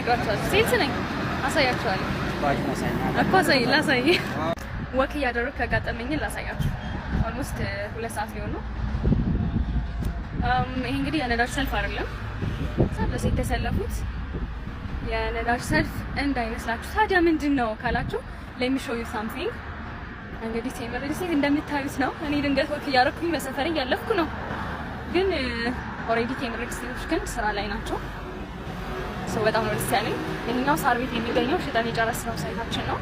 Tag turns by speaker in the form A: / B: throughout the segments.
A: ነግራችኋለሁ። ሴት ነኝ አሳያችኋለሁ። እኮ ላሳይ ወክ እያደረኩ ያጋጠመኝን ላሳያችሁ። ኦልሞስት 2 ሰዓት ሊሆን ነው። ይሄ እንግዲህ የነዳጅ ሰልፍ አይደለም። ሰልፍ የተሰለፉት የነዳጅ ሰልፍ እንዳይመስላችሁ። ታዲያ ምንድነው ካላችሁ let me show you something። እንግዲህ ቴምር ሪልስቴት እንደምታዩት ነው። እኔ ድንገት ወክ እያደረኩኝ በሰፈር እያለፍኩ ነው። ግን ኦሬዲ ቴምር ሪልስቴቶች ግን ስራ ላይ ናቸው። ሰው በጣም ነው ደስ ያለኝ። ይሄኛው ሳር ቤት የሚገኘው ሽጠን የጨረስነው ሳይታችን ነው።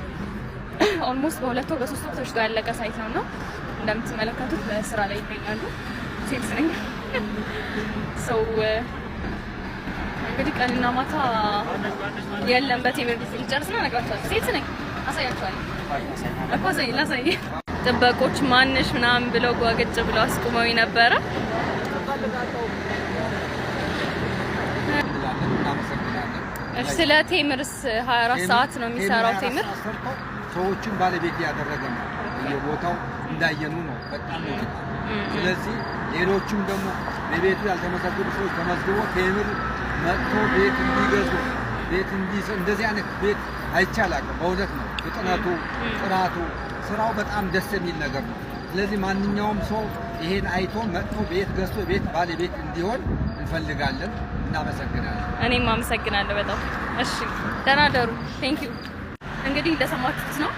A: ኦልሞስት በ2 ወር በ3 ወር ተሽጦ ያለቀ ሳይት ነው። እንደምትመለከቱት በስራ ላይ ይገኛሉ። ሴት ነኝ። ሰው እንግዲህ ቀንና ማታ የለም በቴምር ሪልስቴት ጨርስና ነግራችኋለሁ። ሴት ነኝ አሳያችኋለሁ። እኮ ላሳይ ጥበቆች ማንሽ ምናምን ብለው ጓገጭ ብለው አስቁመው ነበረ። ስለ ቴምርስ 24 ሰዓት ነው የሚሰራው። ቴምር
B: ሰዎችን ባለቤት ያደረገ ነው። የቦታው እንዳየኑ ነው። በጣም ነው። ስለዚህ ሌሎችም ደግሞ በቤቱ ያልተመዘገቡ ሰዎች ተመዝግቦ ቴምር መጥቶ ቤት እንዲገዙ ቤት እንዲሰጥ እንደዚህ አይነት ቤት አይቻልም። በእውነት ነው። ፍጥነቱ፣ ጥራቱ፣ ስራው በጣም ደስ የሚል ነገር ነው። ስለዚህ ማንኛውም ሰው ይሄን አይቶ መጥቶ ቤት ገዝቶ ቤት ባለቤት እንዲሆን እንፈልጋለን። እናመሰግናለን።
A: እኔም አመሰግናለሁ በጣም። እሺ ደህና ደሩ። ቴንክ ዩ። እንግዲህ እንደሰማችሁት ነው።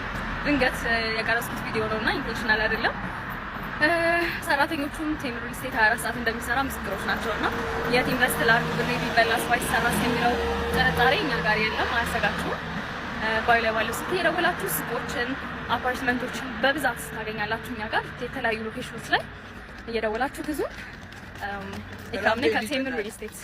A: ድንገት የቀረጽኩት ቪዲዮ ነውና ኢንቴንሽናል አይደለም። ሰራተኞቹም ቴምር ሪልስቴት 24 ሰዓት እንደሚሰራ ምስክሮች ናቸውና የት ኢንቨስት ላድርግ ብሬ ቢበላስ ባይሰራስ የሚለው ጥርጣሬ እኛ ጋር የለም። አያሰጋችሁም። ባይላ ባለው ስልክ የደወላችሁ ሱቆችን፣ አፓርትመንቶችን በብዛት ታገኛላችሁ። እኛ ጋር የተለያዩ ሎኬሽኖች ላይ እየደወላችሁ ግዙ። ኢካምኔ ከቴምር ሪልስቴት